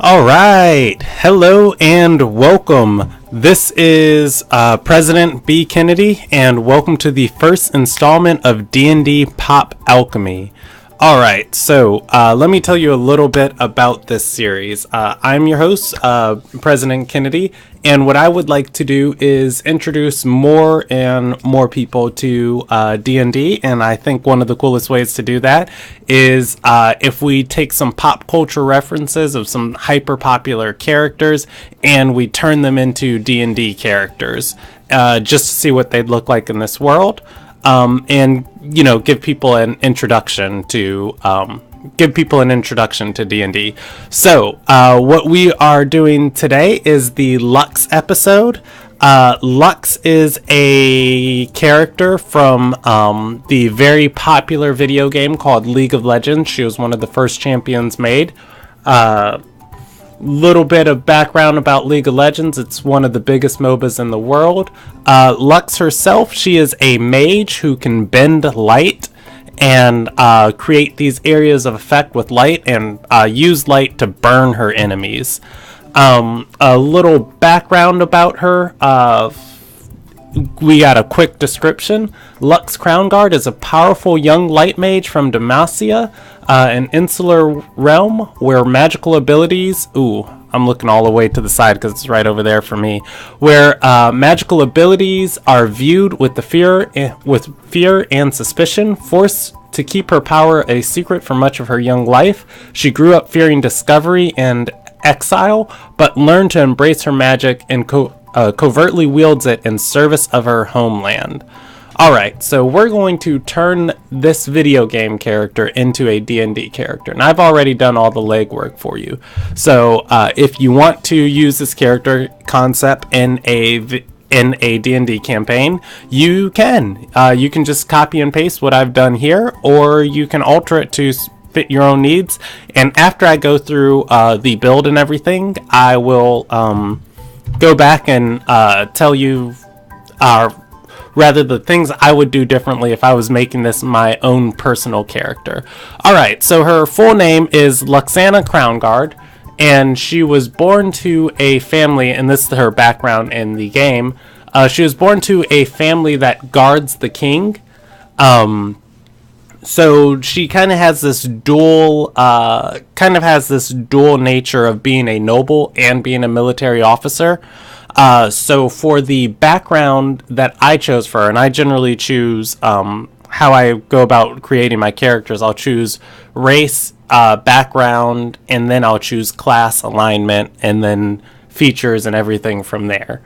All right. Hello and welcome. This is President B. Kennedy, and welcome to the first installment of D&D Pop Alchemy. All right, so let me tell you a little bit about this series. I'm your host, President Kennedy, and what I would like to do is introduce more and more people to D&D, and I think one of the coolest ways to do that is if we take some pop culture references of some hyper popular characters and we turn them into D&D characters, just to see what they'd look like in this world. And give people an introduction to D&D. So what we are doing today is the Lux episode. Lux is a character from the very popular video game called League of Legends. She was one of the first champions made. Little bit of background about League of Legends. It's one of the biggest MOBAs in the world. Lux herself, she is a mage who can bend light and create these areas of effect with light and use light to burn her enemies. A little background about her. We got a quick description. Lux Crownguard is a powerful young light mage from Demacia, an insular realm where magical abilities... I'm looking all the way to the side because it's right over there for me. Where magical abilities are viewed with fear and suspicion, forced to keep her power a secret for much of her young life. She grew up fearing discovery and exile, but learned to embrace her magic and covertly wields it in service of her homeland. Alright, so we're going to turn this video game character into a D&D character, and I've already done all the legwork for you. So if you want to use this character concept in a D&D campaign, you can. You can just copy and paste what I've done here, or you can alter it to fit your own needs. And after I go through the build and everything, I will go back and tell you rather the things I would do differently if I was making this my own personal character. Alright, so her full name is Luxana Crownguard, and she was born to a family, and this is her background in the game. She was born to a family that guards the king. So she kind of has this dual nature of being a noble and being a military officer. So for the background that I chose for her, and I generally choose how I go about creating my characters, I'll choose race, background, and then I'll choose class alignment, and then features and everything from there.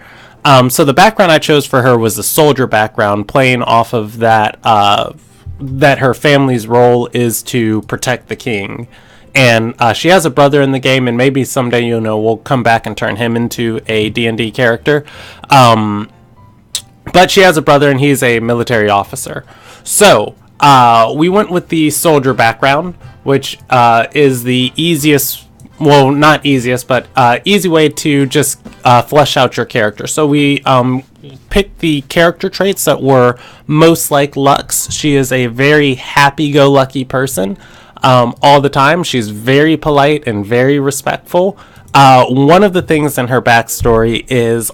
So the background I chose for her was a soldier background, playing off of that her family's role is to protect the king. And she has a brother in the game, and maybe someday, we'll come back and turn him into a D&D character. But she has a brother, and he's a military officer. So, we went with the soldier background, which is the easiest, well, not easiest, but easy way to just flesh out your character. So we picked the character traits that were most like Lux. She is a very happy-go-lucky person. All the time. She's very polite and very respectful. One of the things in her backstory is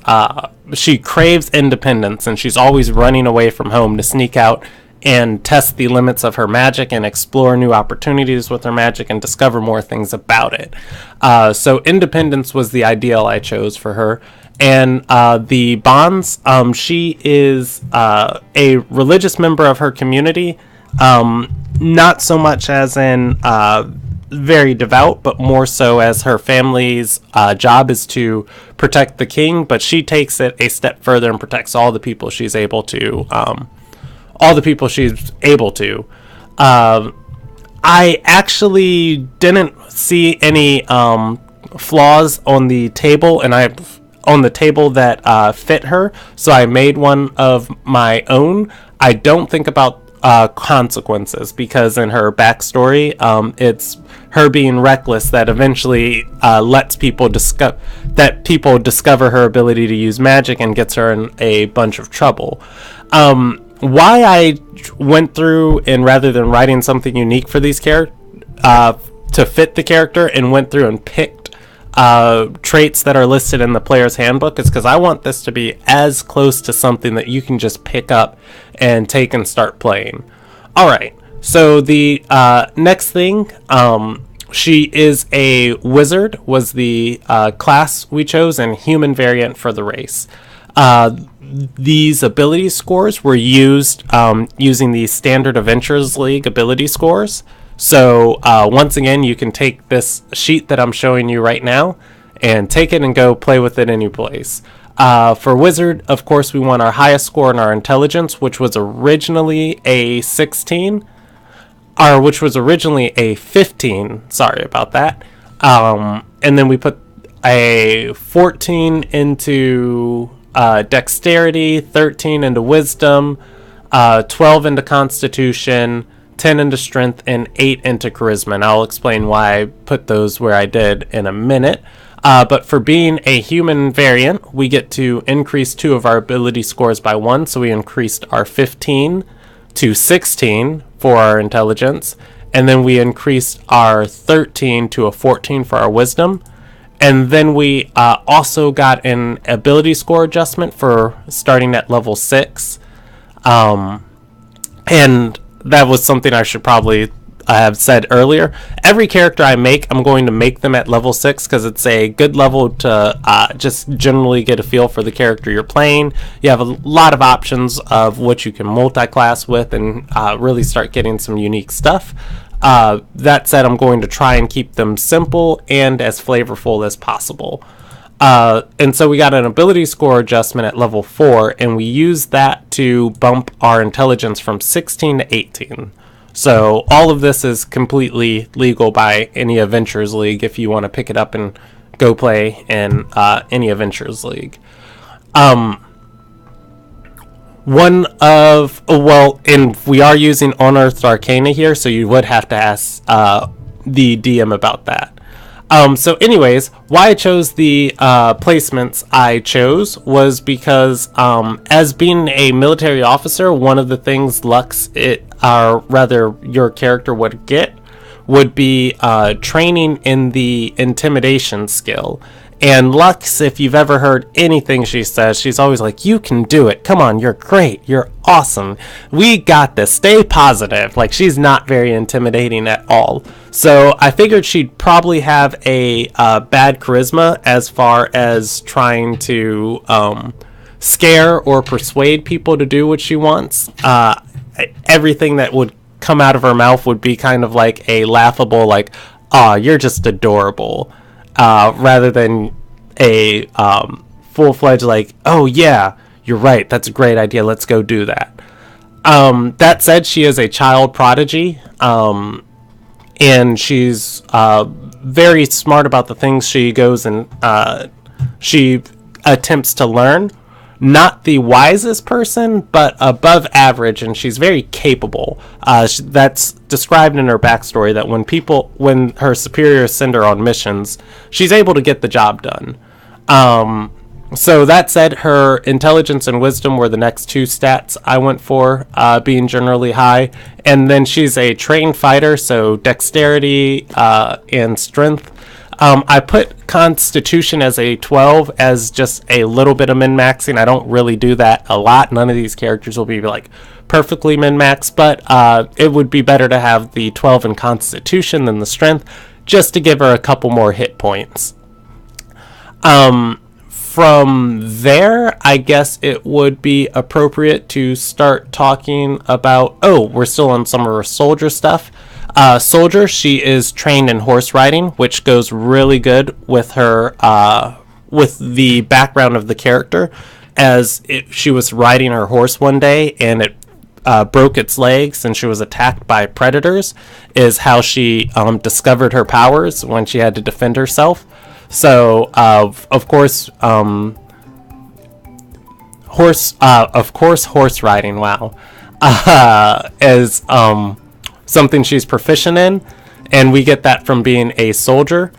she craves independence, and she's always running away from home to sneak out and test the limits of her magic and explore new opportunities with her magic and discover more things about it. So independence was the ideal I chose for her. And the bonds, she is a religious member of her community. Not so much as in very devout, but more so as her family's job is to protect the king, but she takes it a step further and protects all the people she's able to. I actually didn't see any flaws on the table, and on the table that fit her, so I made one of my own. I don't think about consequences, because in her backstory, it's her being reckless that eventually lets people discover her ability to use magic and gets her in a bunch of trouble. Why I went through, and rather than writing something unique for these characters to fit the character, and went through and picked traits that are listed in the player's handbook is because I want this to be as close to something that you can just pick up and take and start playing. Alright, so the next thing, she is a wizard, was the class we chose, and human variant for the race. These ability scores were used using the Standard Adventures League ability scores. So once again, you can take this sheet that I'm showing you right now and take it and go play with it any place. For wizard, of course, we want our highest score in our intelligence, which was originally a 16, or which was originally a 15. Sorry about that. And then we put a 14 into dexterity, 13 into wisdom, 12 into constitution, 10 into strength, and 8 into charisma. And I'll explain why I put those where I did in a minute. But for being a human variant, we get to increase 2 of our ability scores by 1. So we increased our 15 to 16 for our intelligence. And then we increased our 13 to a 14 for our wisdom. And then we also got an ability score adjustment for starting at level 6. And that was something I should probably have said earlier. Every character I make, I'm going to make them at level 6 because it's a good level to just generally get a feel for the character you're playing. You have a lot of options of what you can multi-class with and really start getting some unique stuff. That said, I'm going to try and keep them simple and as flavorful as possible. And so we got an ability score adjustment at level 4, and we used that to bump our intelligence from 16 to 18. So all of this is completely legal by any Adventures League if you want to pick it up and go play in any Adventures League. And we are using Unearthed Arcana here, so you would have to ask the DM about that. So anyways, why I chose the placements I chose was because as being a military officer, one of the things your character would get would be training in the intimidation skill. And Lux, if you've ever heard anything she says, she's always like, you can do it. Come on, you're great. You're awesome. We got this. Stay positive. Like, she's not very intimidating at all. So I figured she'd probably have a bad charisma as far as trying to scare or persuade people to do what she wants. Everything that would come out of her mouth would be kind of like a laughable, like, aw, you're just adorable. Rather than a full-fledged like, oh yeah, you're right, that's a great idea, let's go do that. That said, she is a child prodigy, and she's very smart about the things she goes and she attempts to learn. Not the wisest person, but above average, and she's very capable. That's described in her backstory, that when her superiors send her on missions, she's able to get the job done. So that said, her intelligence and wisdom were the next 2 stats I went for, being generally high. And then she's a trained fighter, so dexterity and strength. I put Constitution as a 12 as just a little bit of min-maxing. I don't really do that a lot. None of these characters will be like perfectly min-maxed, but it would be better to have the 12 in Constitution than the Strength, just to give her a couple more hit points. From there, I guess it would be appropriate to start talking about... Oh, we're still on some of her soldier stuff. Soldier, she is trained in horse riding, which goes really good with her, with the background of the character, as she was riding her horse one day and it broke its legs and she was attacked by predators, is how she discovered her powers when she had to defend herself. So, of course, horse riding, wow, is something she's proficient in, and we get that from being a soldier.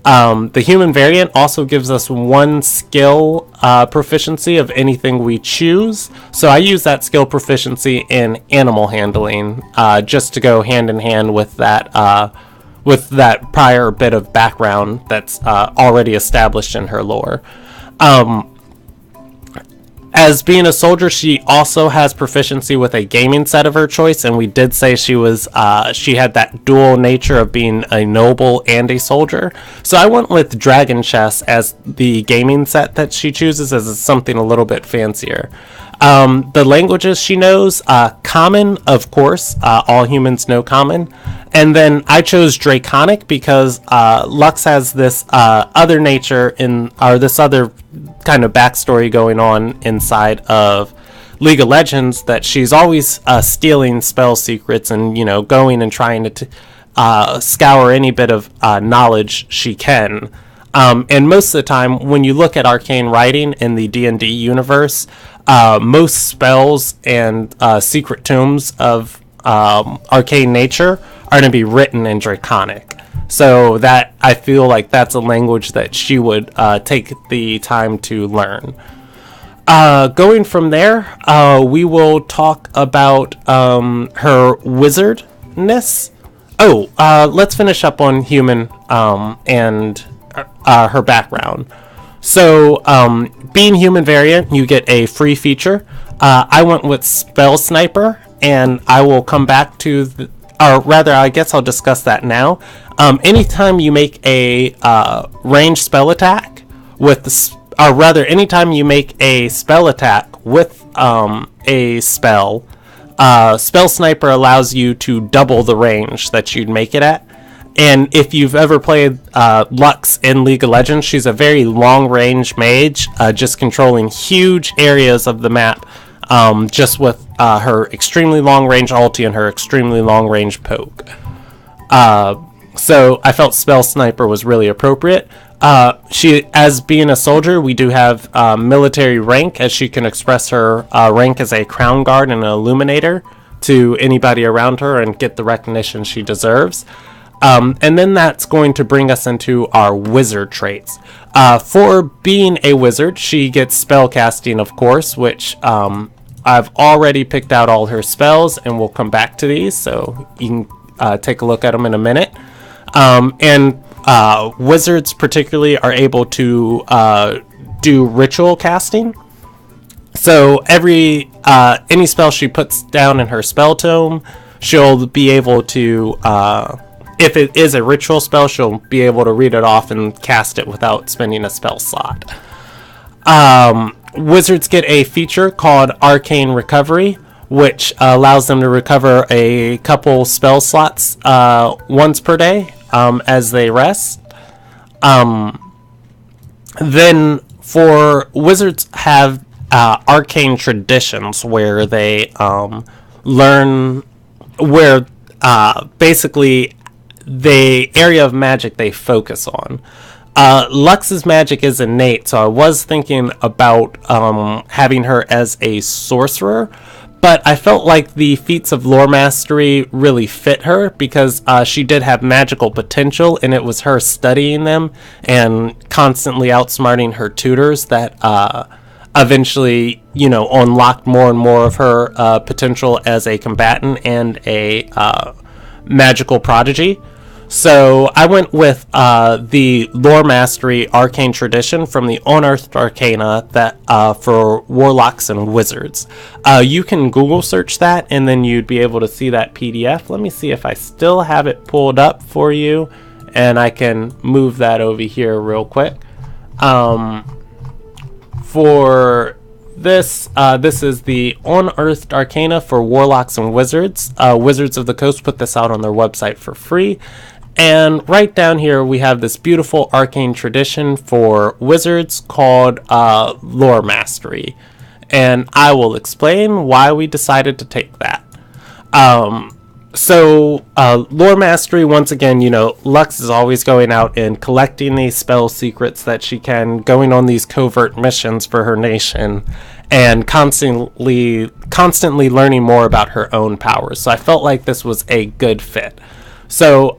The human variant also gives us 1 skill proficiency of anything we choose, so I use that skill proficiency in animal handling, just to go hand in hand with that with that prior bit of background that's already established in her lore. As being a soldier, she also has proficiency with a gaming set of her choice, and we did say she had that dual nature of being a noble and a soldier. So I went with Dragon Chess as the gaming set that she chooses, as it's something a little bit fancier. The languages she knows, Common, of course, all humans know Common. And then I chose Draconic because Lux has this other nature this other kind of backstory going on inside of League of Legends, that she's always stealing spell secrets and, going and trying to scour any bit of knowledge she can. And most of the time, when you look at arcane writing in the D&D universe, most spells and secret tomes of arcane nature are going to be written in Draconic. So that, I feel like that's a language that she would take the time to learn. Going from there, we will talk about her wizardness. Let's finish up on human and her background. So, being human variant, you get a free feature. I went with Spell Sniper, and I will come back to or rather, I guess I'll discuss that now. Anytime you make a ranged spell attack anytime you make a spell attack with a spell, Spell Sniper allows you to double the range that you'd make it at. And if you've ever played Lux in League of Legends, she's a very long-range mage, just controlling huge areas of the map, just with her extremely long-range ulti and her extremely long-range poke. So I felt Spell Sniper was really appropriate. As being a soldier, we do have military rank, as she can express her rank as a Crown Guard and an Illuminator to anybody around her and get the recognition she deserves. And then that's going to bring us into our wizard traits. For being a wizard, she gets spellcasting, of course, which I've already picked out all her spells, and we'll come back to these, so you can take a look at them in a minute. And wizards particularly are able to do ritual casting. So any spell she puts down in her spell tome, she'll be able to, if it is a ritual spell, she'll be able to read it off and cast it without spending a spell slot. Wizards get a feature called Arcane Recovery, which allows them to recover a couple spell slots once per day as they rest. Then for wizards have arcane traditions where they learn, where basically the area of magic they focus on. Lux's magic is innate, so I was thinking about having her as a sorcerer, but I felt like the feats of lore mastery really fit her because she did have magical potential, and it was her studying them and constantly outsmarting her tutors that eventually, unlocked more and more of her potential as a combatant and a magical prodigy. So I went with the Lore Mastery Arcane Tradition from the Unearthed Arcana that for Warlocks and Wizards. You can Google search that, and then you'd be able to see that PDF. Let me see if I still have it pulled up for you, and I can move that over here real quick. For this is the Unearthed Arcana for Warlocks and Wizards. Wizards of the Coast put this out on their website for free. And right down here, we have this beautiful arcane tradition for wizards called Lore Mastery. And I will explain why we decided to take that. So Lore Mastery, once again, Lux is always going out and collecting these spell secrets that she can, going on these covert missions for her nation, and constantly learning more about her own powers. So I felt like this was a good fit. So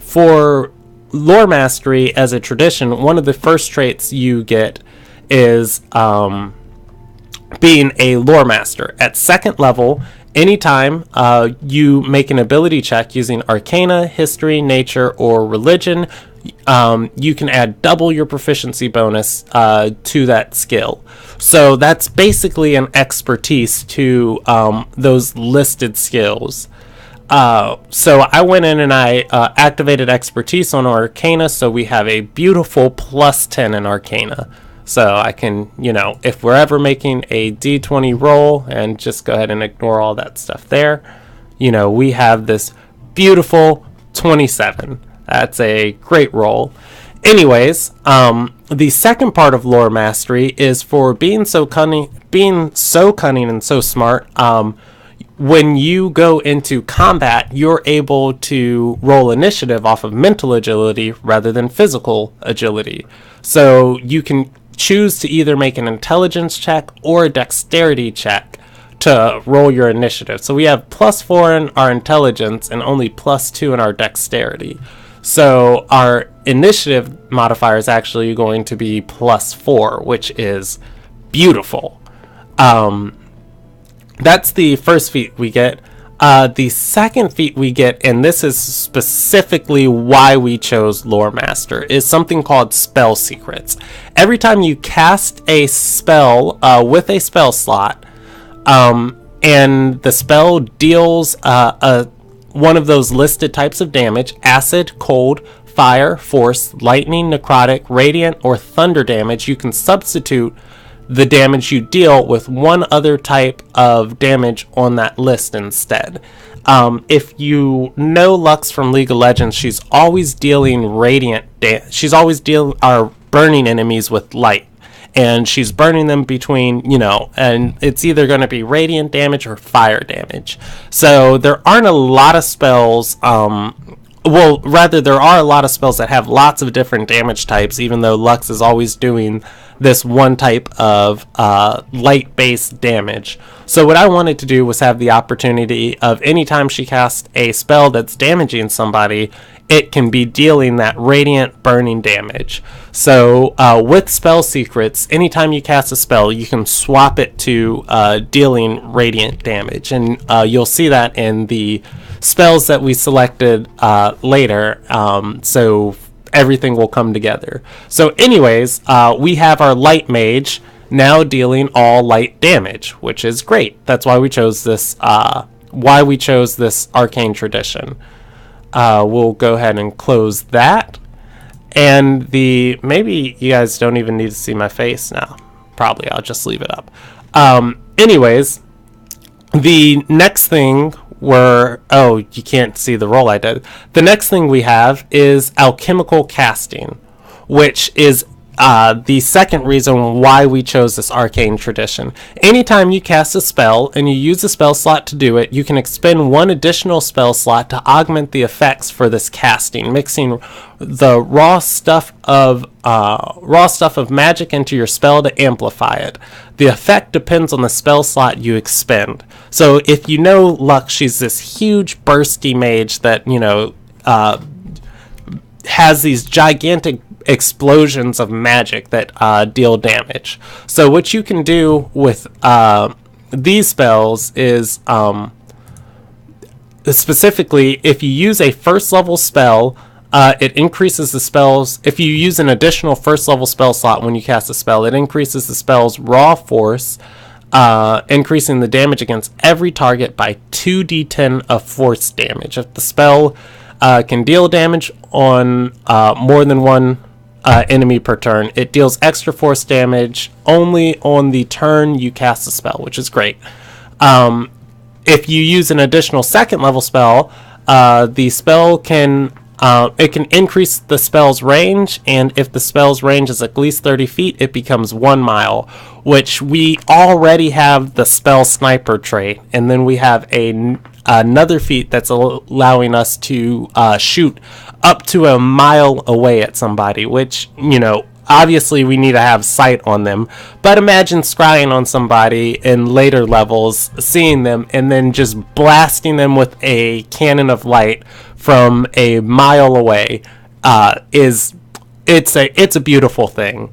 for Lore Mastery as a tradition, one of the first traits you get is being a Lore Master. At second level, Anytime you make an ability check using Arcana, History, Nature, or Religion, you can add double your proficiency bonus to that skill. So that's basically an expertise to those listed skills. So I went in and I activated expertise on Arcana, so we have a beautiful +10 in Arcana. So I can, if we're ever making a D20 roll, and just go ahead and ignore all that stuff there, we have this beautiful 27. That's a great roll. Anyways, the second part of lore mastery is for being so cunning and so smart. When you go into combat, you're able to roll initiative off of mental agility rather than physical agility. So you can choose to either make an intelligence check or a dexterity check to roll your initiative. So we have +4 in our intelligence and only +2 in our dexterity. So our initiative modifier is actually going to be +4, which is beautiful. That's the first feat we get. The second feat we get, and this is specifically why we chose Loremaster, is something called Spell Secrets. Every time you cast a spell with a spell slot, and the spell deals one of those listed types of damage: acid, cold, fire, force, lightning, necrotic, radiant, or thunder damage, you can substitute the damage you deal with one other type of damage on that list instead. If you know Lux from League of Legends, she's always dealing radiant she's always burning enemies with light, and she's burning them between, and it's either going to be radiant damage or fire damage. So there aren't a lot of spells, there are a lot of spells that have lots of different damage types, even though Lux is always doing this one type of light-based damage. So what I wanted to do was have the opportunity of anytime she casts a spell that's damaging somebody, it can be dealing that radiant burning damage. So with Spell Secrets, anytime you cast a spell, you can swap it to dealing radiant damage. And you'll see that in the spells that we selected later. So everything will come together. So anyways, we have our Light Mage now dealing all light damage, which is great. That's why we chose this arcane tradition. We'll go ahead and close that. And maybe you guys don't even need to see my face now. Probably I'll just leave it up. Anyways, the next thing you can't see the roll I did. The next thing we have is alchemical casting, which is the second reason why we chose this arcane tradition. Anytime you cast a spell and you use a spell slot to do it, you can expend one additional spell slot to augment the effects for this casting, mixing the raw stuff of magic into your spell to amplify it. The effect depends on the spell slot you expend. So if you know Lux, she's this huge bursty mage that has these gigantic explosions of magic that deal damage. So what you can do with these spells is specifically, if you use a first level spell, it increases the spells. If you use an additional first level spell slot when you cast a spell, it increases the spell's raw force, increasing the damage against every target by 2d10 of force damage. If the spell can deal damage on more than one enemy per turn, it deals extra force damage only on the turn you cast the spell, which is great. If you use an additional second level spell, the spell can increase the spell's range, and if the spell's range is at least 30 feet, it becomes 1 mile, which we already have the spell sniper trait, and then we have another feat that's allowing us to shoot up to 1 mile away at somebody, which, obviously we need to have sight on them, but imagine scrying on somebody in later levels, seeing them, and then just blasting them with a cannon of light from 1 mile away. It's a beautiful thing.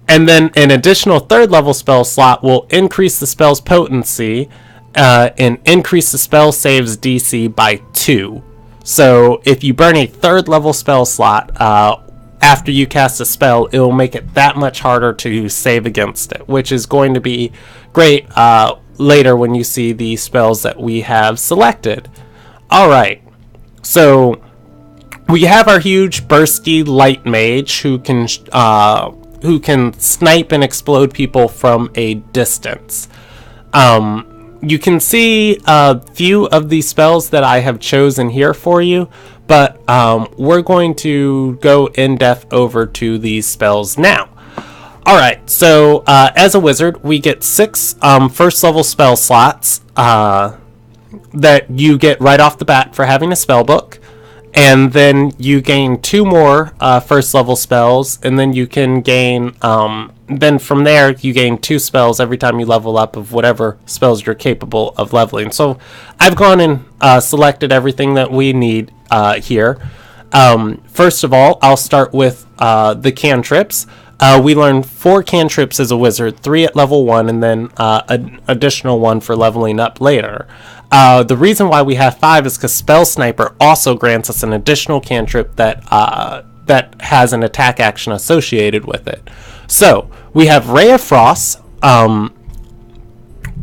And then an additional third level spell slot will increase the spell's potency and increase the spell saves DC by 2. So if you burn a 3rd level spell slot after you cast a spell, it will make it that much harder to save against it, which is going to be great later when you see the spells that we have selected. Alright, so we have our huge bursty light mage who can snipe and explode people from a distance. You can see a few of the spells that I have chosen here for you, but we're going to go in depth over to these spells now. Alright, so as a wizard, we get 6 first level spell slots that you get right off the bat for having a spell book. And then you gain 2 more first level spells, and then you can gain, then from there you gain 2 spells every time you level up of whatever spells you're capable of leveling. So I've gone and selected everything that we need here. First of all, I'll start with the cantrips. We learn 4 cantrips as a wizard, 3 at level 1, and then an additional 1 for leveling up later. The reason why we have 5 is because Spell Sniper also grants us an additional cantrip that has an attack action associated with it. So we have Ray of Frost,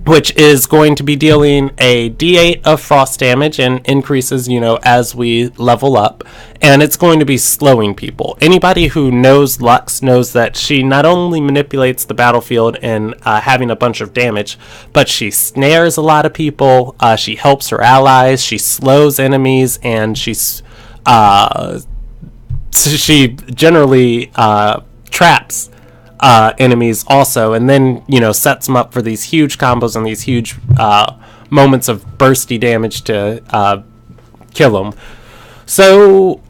which is going to be dealing a D8 of frost damage and increases, as we level up. And it's going to be slowing people. Anybody who knows Lux knows that she not only manipulates the battlefield and having a bunch of damage, but she snares a lot of people, she helps her allies, she slows enemies, and she generally traps enemies also, and then sets them up for these huge combos and these huge moments of bursty damage to kill them. So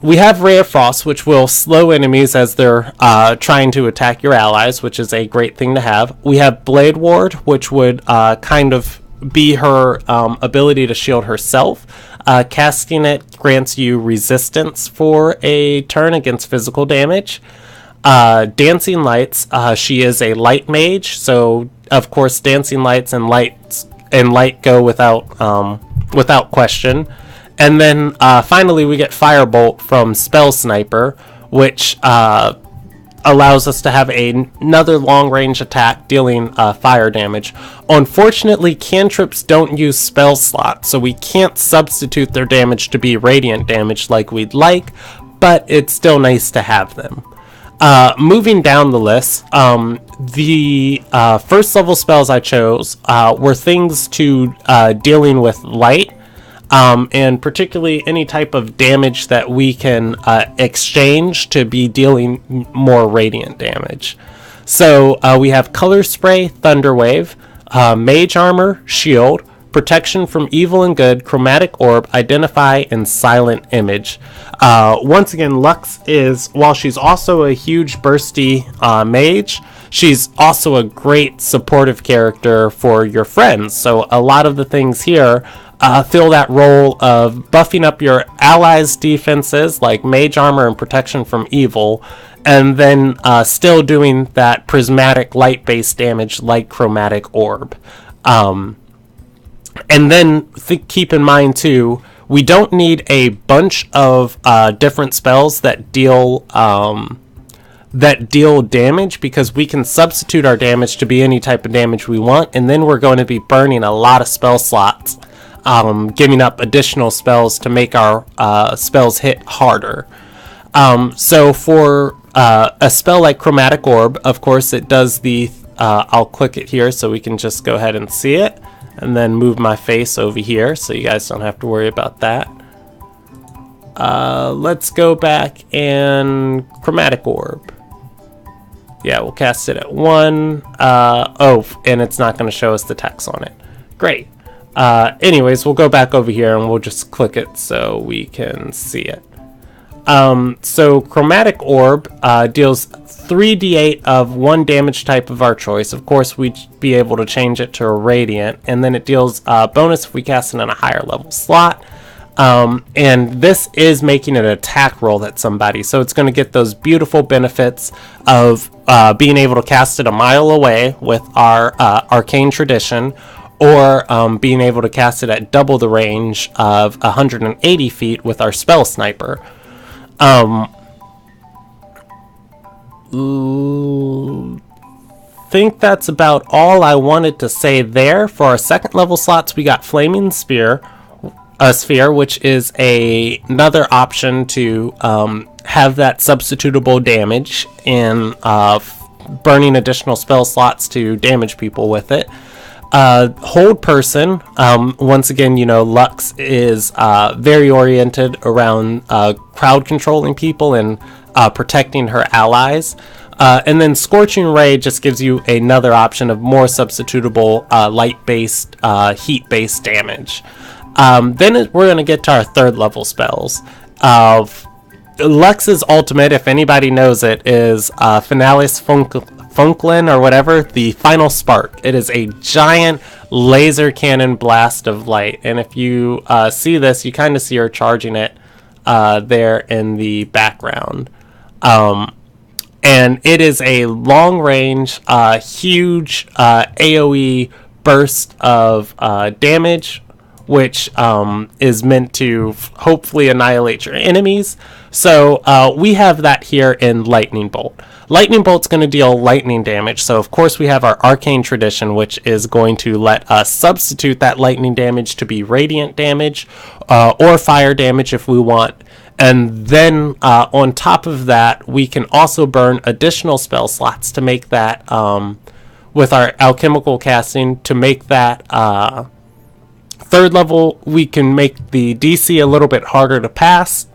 we have Ray of Frost, which will slow enemies as they're trying to attack your allies, which is a great thing to have. We have Blade Ward, which would kind of be her ability to shield herself. Casting it grants you resistance for a turn against physical damage. Dancing Lights, she is a light mage, so of course Dancing Lights and light go without question. And then finally we get Firebolt from Spell Sniper, which allows us to have another long range attack dealing fire damage. Unfortunately, cantrips don't use spell slots, so we can't substitute their damage to be radiant damage like we'd like, but it's still nice to have them. Moving down the list, the first level spells I chose were things to dealing with light, and particularly any type of damage that we can exchange to be dealing more radiant damage. So we have Color Spray, Thunder Wave, Mage Armor, Shield, Protection from Evil and Good, Chromatic Orb, Identify, and Silent Image. Once again, Lux is, while she's also a huge bursty mage, she's also a great supportive character for your friends. So a lot of the things here fill that role of buffing up your allies' defenses, like Mage Armor and Protection from Evil, and then still doing that prismatic light-based damage like Chromatic Orb. And then keep in mind too, we don't need a bunch of different spells that deal damage, because we can substitute our damage to be any type of damage we want, and then we're going to be burning a lot of spell slots, giving up additional spells to make our spells hit harder. So for a spell like Chromatic Orb, of course it does the I'll click it here so we can just go ahead and see it, and then move my face over here so you guys don't have to worry about that. Let's go back and Chromatic Orb. Yeah, we'll cast it at 1. And it's not going to show us the text on it. Great. Anyways, we'll go back over here and we'll just click it so we can see it. So Chromatic Orb deals 3d8 of 1 damage type of our choice. Of course, we'd be able to change it to a Radiant, and then it deals bonus if we cast it in a higher level slot. And this is making an attack roll at somebody, so it's going to get those beautiful benefits of being able to cast it a mile away with our Arcane Tradition, or being able to cast it at double the range of 180 feet with our spell sniper. Think that's about all I wanted to say there. For our second level slots, we got Flaming Sphere, which is another option to have that substitutable damage in burning additional spell slots to damage people with it. Hold Person, once again, Lux is very oriented around crowd controlling people and protecting her allies. And then Scorching Ray just gives you another option of more substitutable light-based, heat-based damage. Then we're going to get to our third level spells. Lux's ultimate, if anybody knows it, is Finalis Funklin or whatever, the Final Spark. It is a giant laser cannon blast of light. And if you see this, you kind of see her charging it there in the background. And it is a long-range, huge AoE burst of damage, which is meant to hopefully annihilate your enemies. So we have that here in Lightning Bolt. Lightning Bolt's going to deal lightning damage, so of course we have our Arcane Tradition, which is going to let us substitute that lightning damage to be radiant damage or fire damage if we want. And then on top of that, we can also burn additional spell slots to make that, with our alchemical casting, to make that third level. We can make the DC a little bit harder to pass,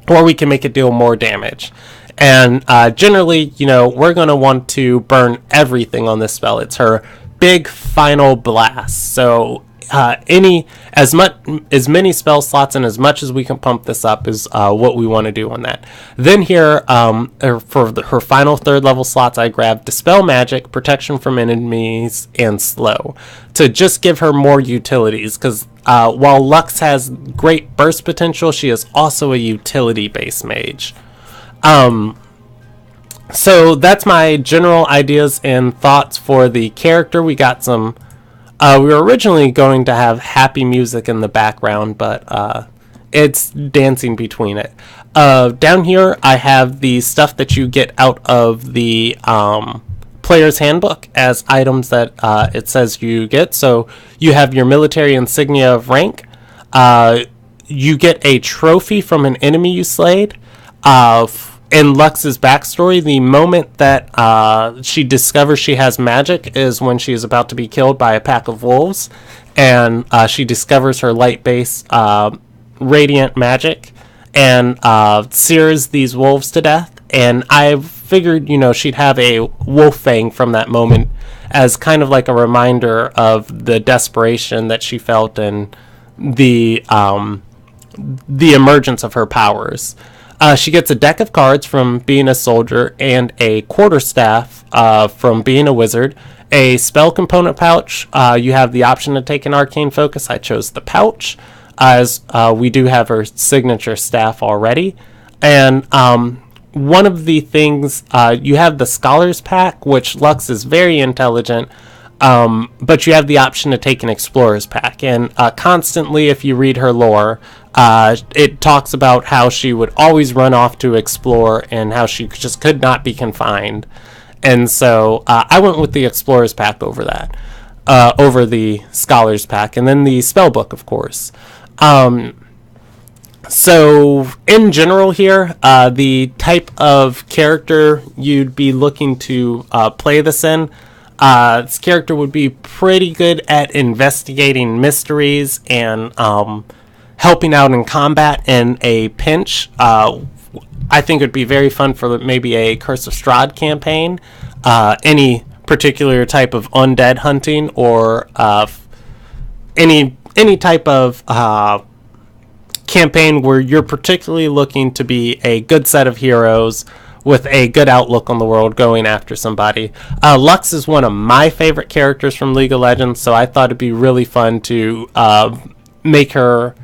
or we can make it deal more damage. And generally, we're going to want to burn everything on this spell. It's her big final blast. So as many spell slots and as much as we can pump this up is what we want to do on that. Then here, for her final third level slots, I grabbed Dispel Magic, Protection from Enemies, and Slow to just give her more utilities, because while Lux has great burst potential, she is also a utility-based mage. So that's my general ideas and thoughts for the character. We got some... we were originally going to have happy music in the background, but it's dancing between it. Down here, I have the stuff that you get out of the player's handbook as items that it says you get. So you have your military insignia of rank. You get a trophy from an enemy you slayed. In Lux's backstory, the moment that she discovers she has magic is when she is about to be killed by a pack of wolves, and she discovers her light-based radiant magic and sears these wolves to death. And I figured, she'd have a wolf fang from that moment as kind of like a reminder of the desperation that she felt and the emergence of her powers. She gets a deck of cards from being a soldier and a quarterstaff from being a wizard. A spell component pouch. You have the option to take an arcane focus. I chose the pouch, as we do have her signature staff already. And one of the things, you have the Scholars Pack, which Lux is very intelligent, but you have the option to take an Explorer's Pack. And constantly, if you read her lore, it talks about how she would always run off to explore and how she just could not be confined. And so I went with the Explorer's Pack over that, over the Scholar's Pack, and then the spell book, of course. So in general here, the type of character you'd be looking to play this in, this character would be pretty good at investigating mysteries and helping out in combat in a pinch. I think it would be very fun for maybe a Curse of Strahd campaign, any particular type of undead hunting, or any type of campaign where you're particularly looking to be a good set of heroes with a good outlook on the world going after somebody. Lux is one of my favorite characters from League of Legends, so I thought it'd be really fun to make her...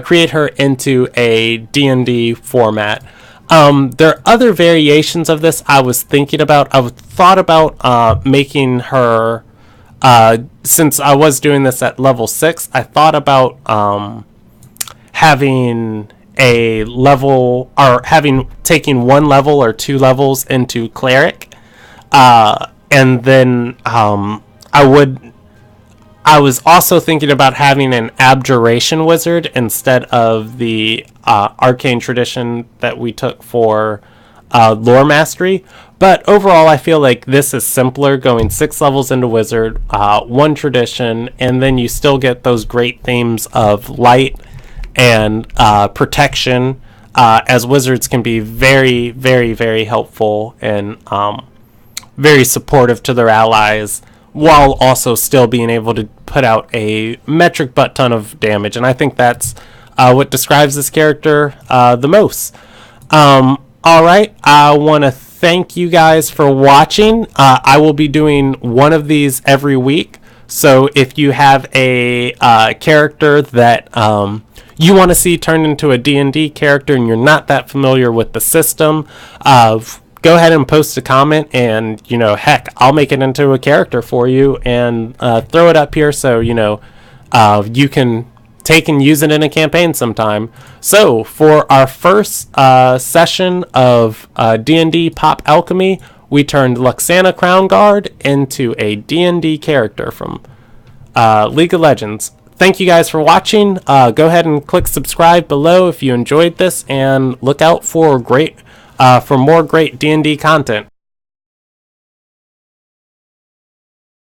create her into a D&D format. There are other variations of this I was thinking about. I thought about making her since I was doing this at level 6, I thought about having a level, or taking 1 level or 2 levels into cleric, and then I was also thinking about having an abjuration wizard instead of the arcane tradition that we took for lore mastery. But overall, I feel like this is simpler, going 6 levels into wizard, 1 tradition, and then you still get those great themes of light and protection, as wizards can be very, very, very helpful and very supportive to their allies, while also still being able to put out a metric butt ton of damage. And I think that's what describes this character the most. Alright, I want to thank you guys for watching. I will be doing one of these every week. So if you have a character that you want to see turned into a D&D character and you're not that familiar with the system, go ahead and post a comment, and heck, I'll make it into a character for you and throw it up here so you can take and use it in a campaign sometime. So for our first session of D&D Pop Alchemy, we turned Luxana Crown Guard into a D&D character from League of Legends. Thank you guys for watching. Go ahead and click subscribe below if you enjoyed this, and look out for more great D&D content.